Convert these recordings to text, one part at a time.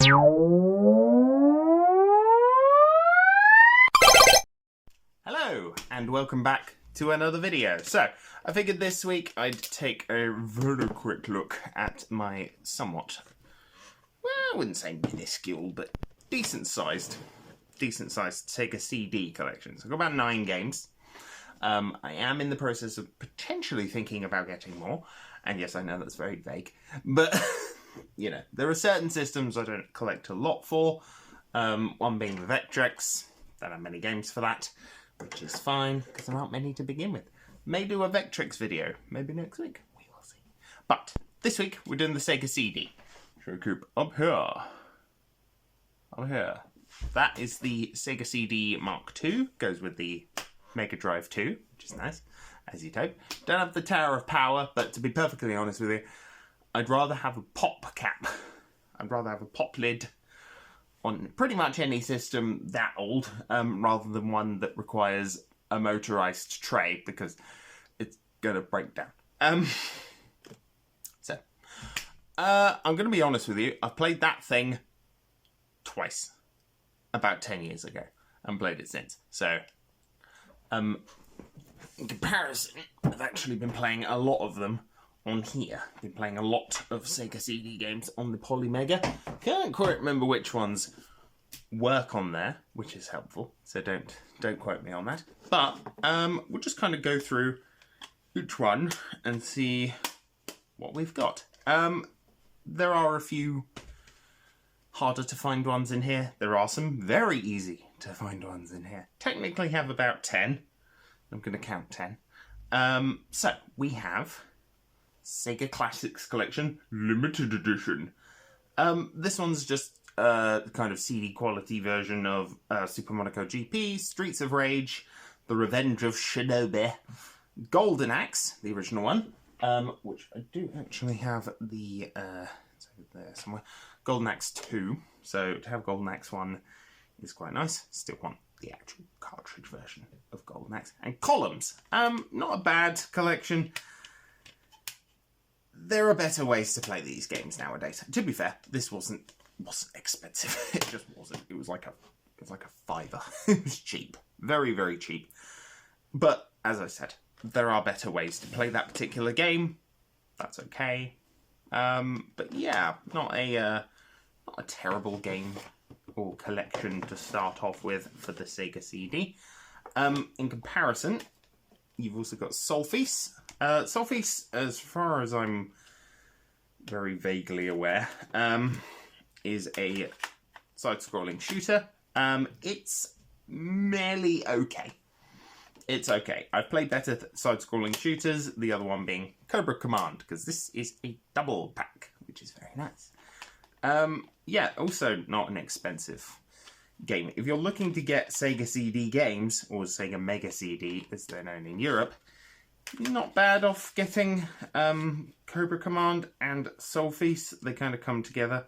Hello, and welcome back to another video. So, I figured this week I'd take a very quick look at my somewhat, well, I wouldn't say minuscule, but decent-sized Sega CD collection. So I've got about 9 games. I am in the process of potentially thinking about getting more, and yes, I know that's very vague, but, you know, there are certain systems I don't collect a lot for, one being the Vectrex. Don't have many games for that, which is fine, because there aren't many to begin with. May do a Vectrex video, maybe next week, we will see. But, this week, we're doing the Sega CD. Show group up here. Up here. That is the Sega CD Mark II, goes with the Mega Drive 2, which is nice, as you'd hope. Don't have the Tower of Power, but to be perfectly honest with you, I'd rather have a pop cap. I'd rather have a pop lid on pretty much any system that old, rather than one that requires a motorised tray, because it's going to break down. I'm going to be honest with you, I've played that thing twice, about 10 years ago, and played it since. So, in comparison, I've actually been playing a lot of them on here. I've been playing a lot of Sega CD games on the Polymega. Can't quite remember which ones work on there, which is helpful, so don't quote me on that. But we'll just kind of go through each one and see what we've got. There are a few harder to find ones in here. There are some very easy to find ones in here. Technically have about 10. I'm going to count 10. So, we have Sega Classics Collection Limited Edition. This one's just the kind of CD quality version of Super Monaco GP, Streets of Rage, The Revenge of Shinobi, Golden Axe, the original one, which I do actually have the, it's over there somewhere, Golden Axe 2, so to have Golden Axe 1 is quite nice. Still want the actual cartridge version of Golden Axe. And Columns, not a bad collection. There are better ways to play these games nowadays. To be fair, this wasn't expensive. It just wasn't. It was like a fiver. It was cheap. Very, very cheap. But, as I said, there are better ways to play that particular game. That's okay. But yeah, not a terrible game or collection to start off with for the Sega CD. In comparison, you've also got Solfease. Solfease, as far as I'm very vaguely aware, is a side-scrolling shooter. It's merely okay. It's okay. I've played better side-scrolling shooters, the other one being Cobra Command, because this is a double pack, which is very nice. Yeah, also not an expensive game. If you're looking to get Sega CD games, or Sega Mega CD, as they're known in Europe, not bad off getting Cobra Command and Solfease. They kind of come together.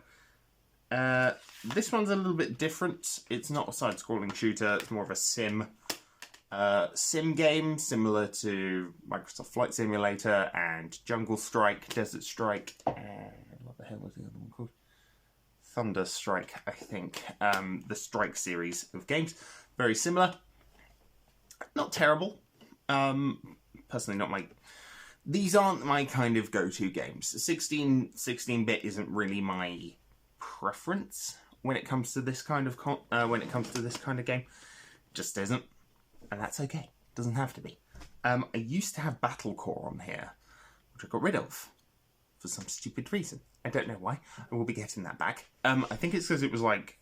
This one's a little bit different. It's not a side-scrolling shooter. It's more of a sim game, similar to Microsoft Flight Simulator and Jungle Strike, Desert Strike, and what the hell was the other one called? Thunder Strike, I think. The Strike series of games. Very similar. Not terrible. Personally, not my... These aren't my kind of go-to games. 16-bit isn't really my preference when it comes to this kind of game. Just isn't, and that's okay. Doesn't have to be. I used to have Battle Core on here, which I got rid of for some stupid reason. I don't know why. I will be getting that back. I think it's because it was like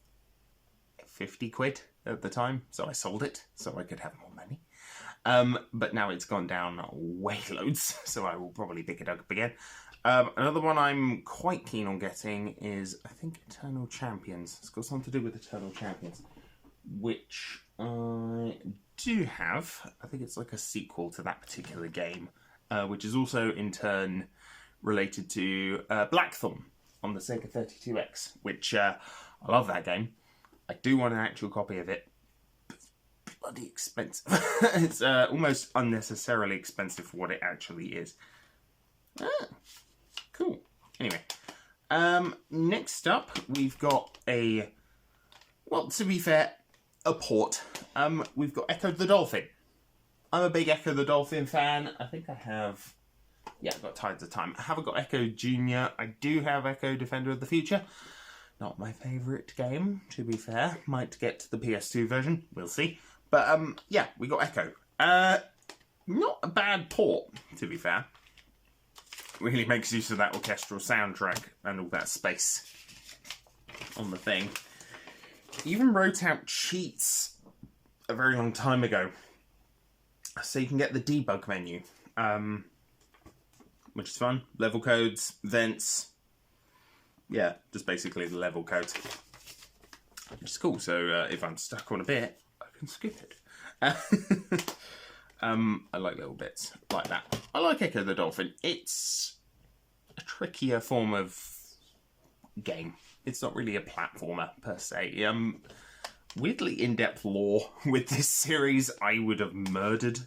50 quid at the time, so I sold it so I could have more money. But now it's gone down way loads, so I will probably pick it up again. Another one I'm quite keen on getting is, I think, Eternal Champions. It's got something to do with Eternal Champions, which I do have. I think it's like a sequel to that particular game, which is also in turn related to Blackthorn on the Sega 32X, which I love that game. I do want an actual copy of it. It's bloody expensive. It's almost unnecessarily expensive for what it actually is. Ah, cool. Anyway, Next up, we've got well, to be fair, a port. We've got Echo the Dolphin. I'm a big Echo the Dolphin fan. I think I have... Yeah, I've got Tides of Time. I haven't got Echo Junior. I do have Echo Defender of the Future. Not my favourite game, to be fair. Might get the PS2 version. We'll see. But, yeah, we got Echo. Not a bad port, to be fair. Really makes use of that orchestral soundtrack and all that space on the thing. Even wrote out cheats a very long time ago. So you can get the debug menu. Which is fun. Level codes, vents. Yeah, just basically the level codes. Which is cool. So if I'm stuck on a bit, I can skip it. I like little bits like that. I like Echo the Dolphin. It's a trickier form of game. It's not really a platformer per se. Weirdly in-depth lore with this series. I would have murdered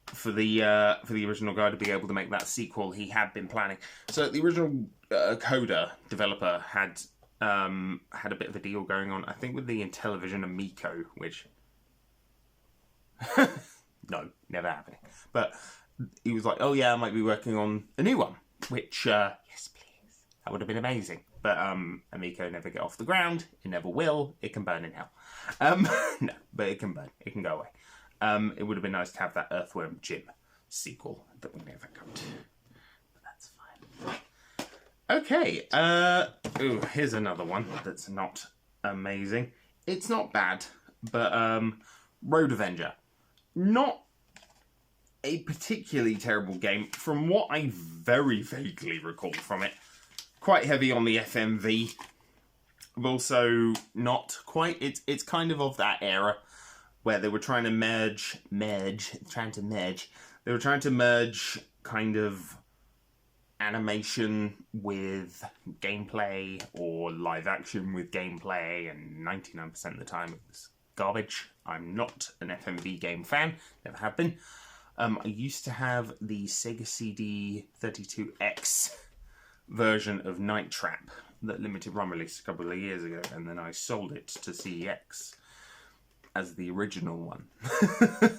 for the original guy to be able to make that sequel he had been planning. So the original coder developer had a bit of a deal going on, I think, with the Intellivision Amico, which no, never happening. But he was like, "Oh yeah, I might be working on a new one," which yes, please, that would have been amazing. But Amico never get off the ground. It never will. It can burn in hell. No, but it can burn. It can go away. It would have been nice to have that Earthworm Jim sequel that we never got. But that's fine. Okay. Ooh, here's another one that's not amazing. It's not bad, but Road Avenger. Not a particularly terrible game. From what I very vaguely recall from it, quite heavy on the FMV. But also not quite. It's kind of that era where they were trying to merge. They were trying to merge kind of animation with gameplay or live action with gameplay, and 99% of the time it was garbage. I'm not an FMV game fan, never have been. I used to have the Sega CD 32X version of Night Trap that limited run released a couple of years ago, and then I sold it to CEX as the original one.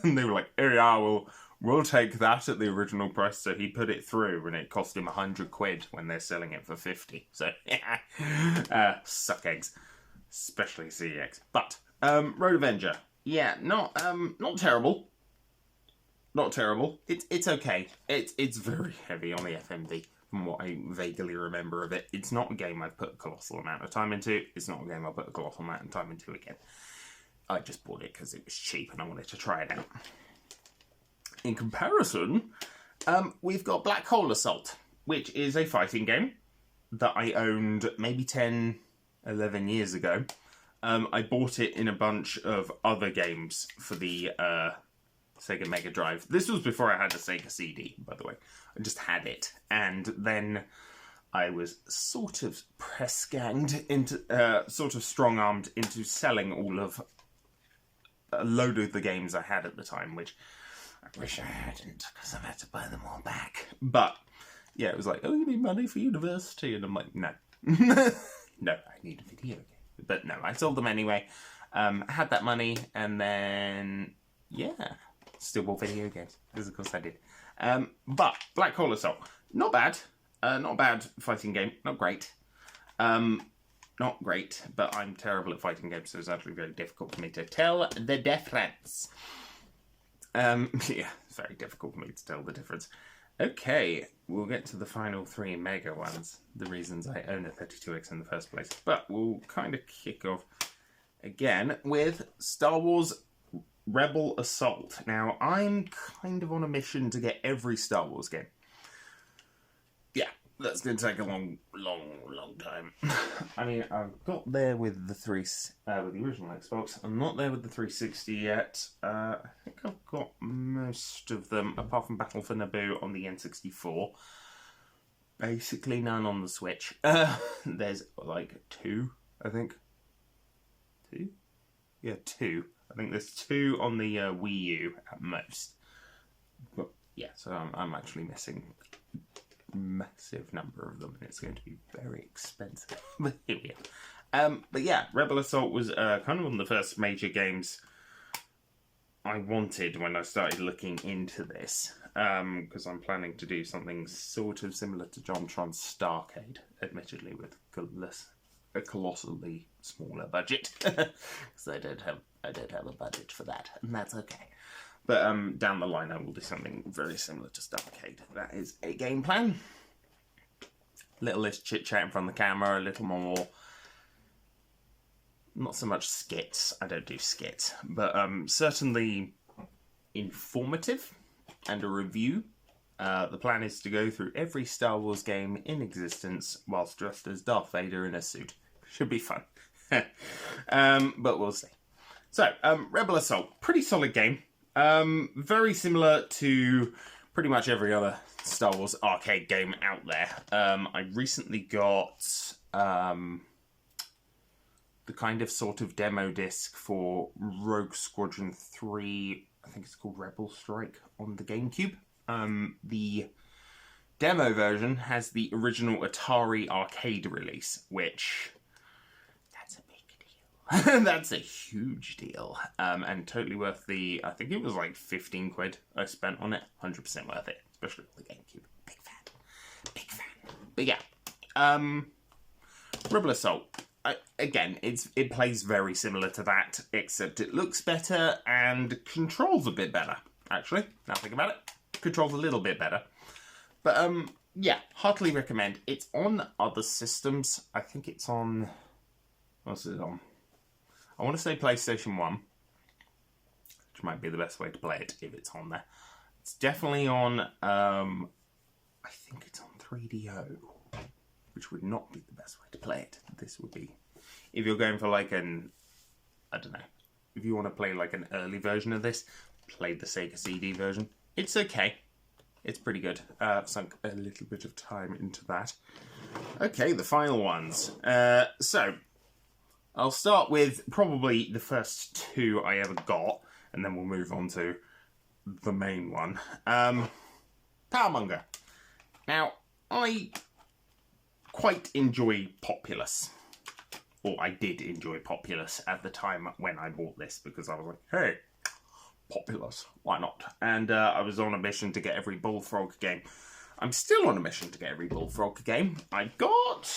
And they were like, "Oh yeah, we'll take that at the original price." So he put it through, and it cost him £100 when they're selling it for 50. So suck eggs, especially CEX. But Road Avenger, yeah, not terrible. Not terrible. It's okay. It's very heavy on the FMV from what I vaguely remember of it. It's not a game I've put a colossal amount of time into. It's not a game I'll put a colossal amount of time into again. I just bought it because it was cheap and I wanted to try it out. In comparison, we've got Black Hole Assault, which is a fighting game that I owned maybe 10, 11 years ago. I bought it in a bunch of other games for the Sega Mega Drive. This was before I had a Sega CD, by the way. I just had it. And then I was sort of press-ganged into, sort of strong-armed into selling all of a load of the games I had at the time, which I wish I hadn't, because I've had to buy them all back. But, yeah, it was like, "Oh, you need money for university?" And I'm like, no. No, I need a video game. But no, I sold them anyway. I had that money, and then, yeah, still bought video games, because of course I did. But Black Hole Assault, not bad. Not a bad fighting game, not great. Not great, but I'm terrible at fighting games, so it's actually very difficult for me to tell the difference. Yeah, it's very difficult for me to tell the difference. Okay, we'll get to the final three mega ones, the reasons I own a 32X in the first place. But we'll kind of kick off again with Star Wars Rebel Assault. Now, I'm kind of on a mission to get every Star Wars game. Yeah, that's going to take a long time. I mean, I've got there with the with the original Xbox. I'm not there with the 360 yet. I think I've got most of them, apart from Battle for Naboo on the N64. Basically none on the Switch. There's like 2, I think. 2? Yeah, 2. I think there's 2 on the Wii U at most. But yeah, so I'm actually missing massive number of them, and it's going to be very expensive. But here we are. But yeah, Rebel Assault was kind of one of the first major games I wanted when I started looking into this, because I'm planning to do something sort of similar to JonTron's Starcade, admittedly with a colossally smaller budget, because I don't have a budget for that, and that's okay. But down the line, I will do something very similar to Starcade. That is a game plan. Little less chit-chat in front of the camera, a little more, not so much skits, I don't do skits, but certainly informative and a review. The plan is to go through every Star Wars game in existence whilst dressed as Darth Vader in a suit. Should be fun. But we'll see. So, Rebel Assault, pretty solid game. Very similar to pretty much every other Star Wars arcade game out there. I recently got the kind of sort of demo disc for Rogue Squadron 3, I think it's called Rebel Strike, on the GameCube. The demo version has the original Atari arcade release, which, that's a big deal. That's a huge deal. And totally worth I think it was like 15 quid I spent on it. 100% worth it, especially on the GameCube. Big fan. Big fan. But yeah, Rebel Assault. Again, it plays very similar to that, except it looks better and controls a bit better, actually. Now think about it. Controls a little bit better. But, yeah, heartily recommend. It's on other systems. I think it's on... What's it on? I want to say PlayStation 1, which might be the best way to play it if it's on there. It's definitely on, I think it's on 3DO. Which would not be the best way to play it. This would be, if you're going for like I don't know, if you want to play like an early version of this, play the Sega CD version. It's okay. It's pretty good. I've sunk a little bit of time into that. Okay, the final ones. So, I'll start with probably the first two I ever got, and then we'll move on to the main one. Powermonger. Now, I quite enjoy Populous. Or I did enjoy Populous at the time when I bought this, because I was like, hey, Populous, why not? And I was on a mission to get every Bullfrog game. I'm still on a mission to get every Bullfrog game. I got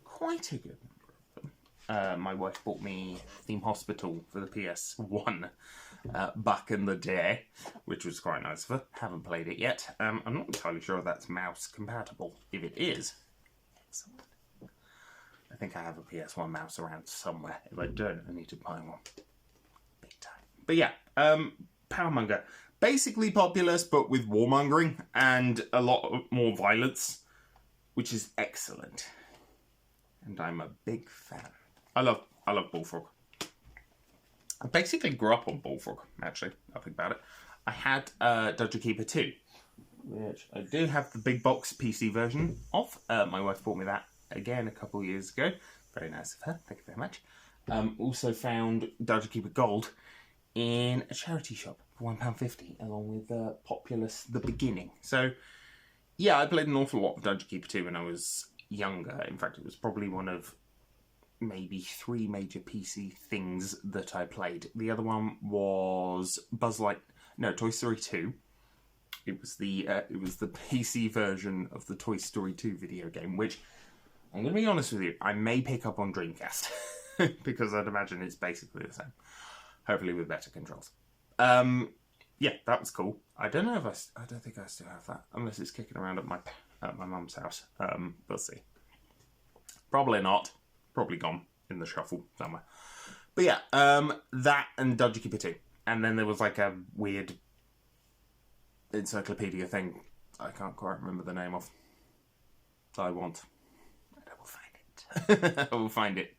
quite a good number of them. My wife bought me Theme Hospital for the PS1 back in the day, which was quite nice of her. Haven't played it yet. I'm not entirely sure if that's mouse compatible. If it is, excellent. I think I have a PS1 mouse around somewhere. If I don't, I need to buy one. Big time. But yeah, Powermonger. Basically Populous, but with warmongering and a lot more violence, which is excellent. And I'm a big fan. I love Bullfrog. I basically grew up on Bullfrog, actually. I think about it. I had Dungeon Keeper 2, which I do have the big box PC version of. My wife bought me that again a couple of years ago. Very nice of her. Thank you very much. Also found Dungeon Keeper Gold in a charity shop for £1.50, along with Populous The Beginning. So, yeah, I played an awful lot of Dungeon Keeper 2 when I was younger. In fact, it was probably one of maybe 3 major PC things that I played. The other one was Toy Story 2. It was the PC version of the Toy Story 2 video game, which, I'm going to be honest with you, I may pick up on Dreamcast, because I'd imagine it's basically the same. Hopefully with better controls. Yeah, that was cool. I don't know if I don't think I still have that, unless it's kicking around at my mum's house. We'll see. Probably not. Probably gone in the shuffle somewhere. But yeah, that and Dungeon Keeper 2. And then there was like a weird encyclopedia thing I can't quite remember the name of. I want. And I will find it. I will find it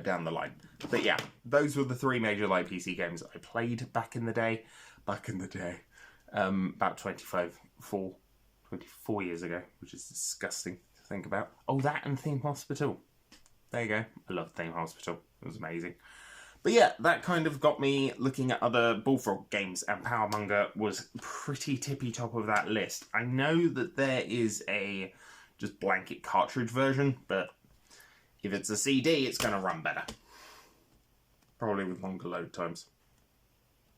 down the line. But yeah, those were the 3 major light PC games I played back in the day. About 24 years ago, which is disgusting to think about. Oh, that and Theme Hospital. There you go. I love Theme Hospital. It was amazing. But yeah, that kind of got me looking at other Bullfrog games, and Powermonger was pretty tippy top of that list. I know that there is a just blanket cartridge version, but if it's a CD, it's going to run better. Probably with longer load times.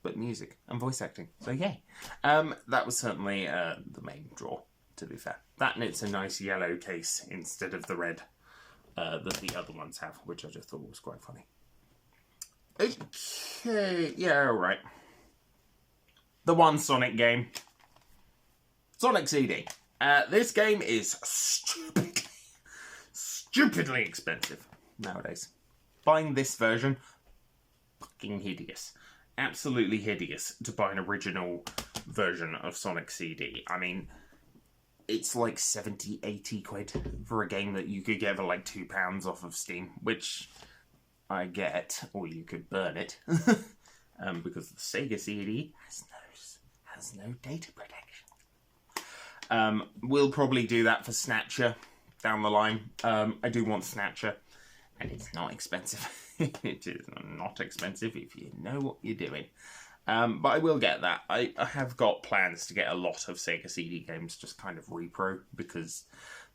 But music and voice acting, so yay. That was certainly the main draw, to be fair. That, and it's a nice yellow case instead of the red that the other ones have, which I just thought was quite funny. Okay, yeah, alright. The one Sonic game. Sonic CD. This game is stupidly expensive nowadays. Buying this version, fucking hideous. Absolutely hideous to buy an original version of Sonic CD. I mean, it's like 70, 80 quid for a game that you could get for like £2 off of Steam, which I get, or you could burn it, because the Sega CD has no data protection. We'll probably do that for Snatcher down the line. I do want Snatcher, and it's not expensive. It is not expensive if you know what you're doing. But I will get that. I have got plans to get a lot of Sega CD games just kind of repro, because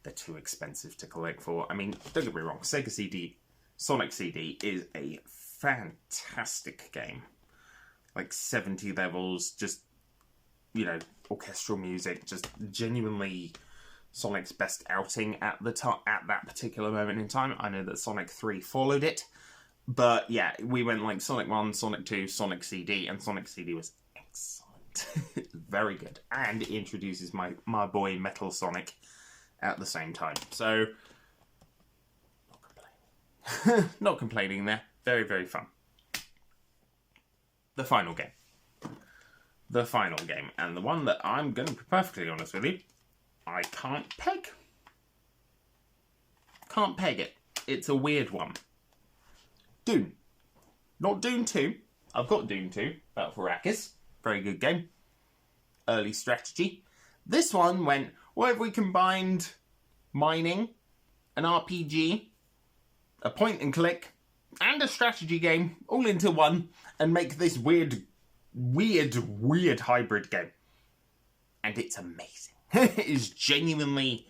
they're too expensive to collect for. I mean, don't get me wrong, Sega CD, Sonic CD is a fantastic game. Like 70 levels, just, you know, orchestral music, just genuinely Sonic's best outing at that particular moment in time. I know that Sonic 3 followed it, but yeah, we went like Sonic 1, Sonic 2, Sonic CD, and Sonic CD was excellent. Very good. And it introduces my boy Metal Sonic at the same time. So, not complaining there. Very, very fun. The final game. The final game. And the one that I'm going to be perfectly honest with you, I can't peg. Can't peg it. It's a weird one. Dune. Not Dune 2. I've got Dune 2. Battle for Arrakis. Very good game. Early strategy. This one went, what if we combined mining, an RPG, a point and click, and a strategy game all into one, and make this weird hybrid game. And it's amazing. It is genuinely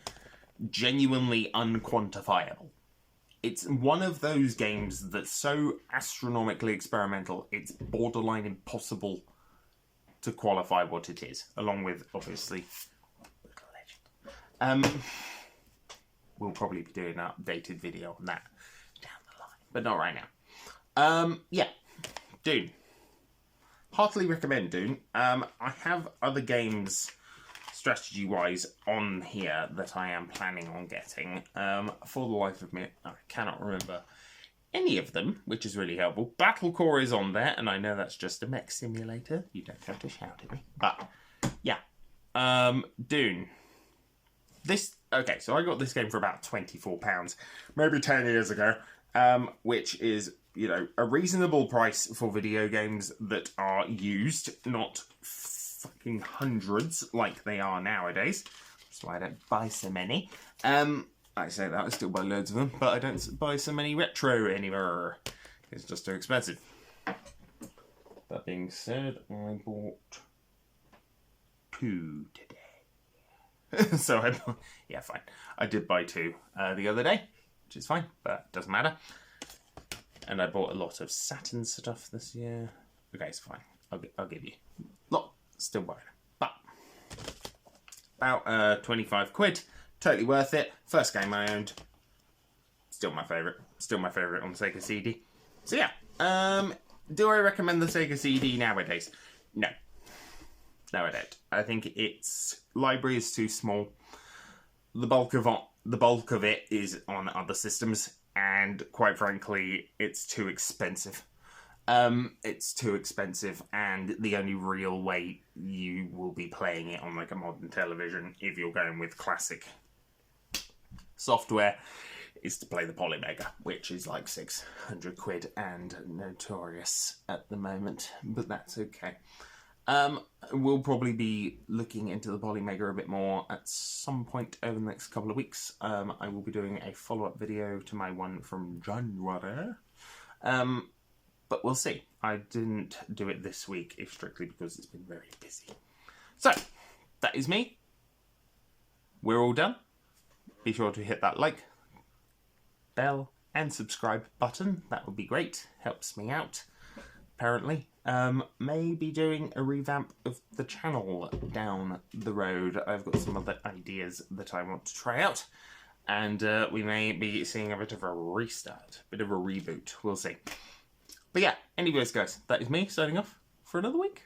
unquantifiable. It's one of those games that's so astronomically experimental, it's borderline impossible to qualify what it is, along with, obviously, Legend. We'll probably be doing an updated video on that down the line, but not right now. Yeah, Dune. Heartily recommend Dune. I have other games, strategy-wise, on here that I am planning on getting. For the life of me, I cannot remember any of them, which is really helpful. Battlecore is on there, and I know that's just a mech simulator. You don't have to shout at me. But, yeah. Dune. Okay, so I got this game for about £24, maybe 10 years ago, which is, you know, a reasonable price for video games that are used, not fucking hundreds like they are nowadays. That's why I don't buy so many. I say that, I still buy loads of them, but I don't buy so many retro anymore. It's just too expensive. That being said, I bought 2 today. So, yeah, fine. I did buy 2 the other day, which is fine, but doesn't matter. And I bought a lot of Saturn stuff this year. Okay, it's fine. I'll give you. Lot, still buying it. But, about 25 quid. Totally worth it. First game I owned. Still my favourite. Still my favourite on Sega CD. So yeah. Do I recommend the Sega CD nowadays? No. No, I don't. I think its library is too small. The bulk of it is on other systems, and quite frankly, it's too expensive. It's too expensive, and the only real way you will be playing it on like a modern television, if you're going with classic software, is to play the Polymega, which is like 600 quid and notorious at the moment, but that's okay. We'll probably be looking into the Polymega a bit more at some point over the next couple of weeks. I will be doing a follow-up video to my one from January. But we'll see. I didn't do it this week, if strictly because it's been very busy. So, that is me. We're all done. Be sure to hit that like, bell, and subscribe button. That would be great. Helps me out, apparently. Maybe doing a revamp of the channel down the road. I've got some other ideas that I want to try out. And we may be seeing a bit of a restart, a bit of a reboot. We'll see. But yeah, anyways, guys, that is me signing off for another week.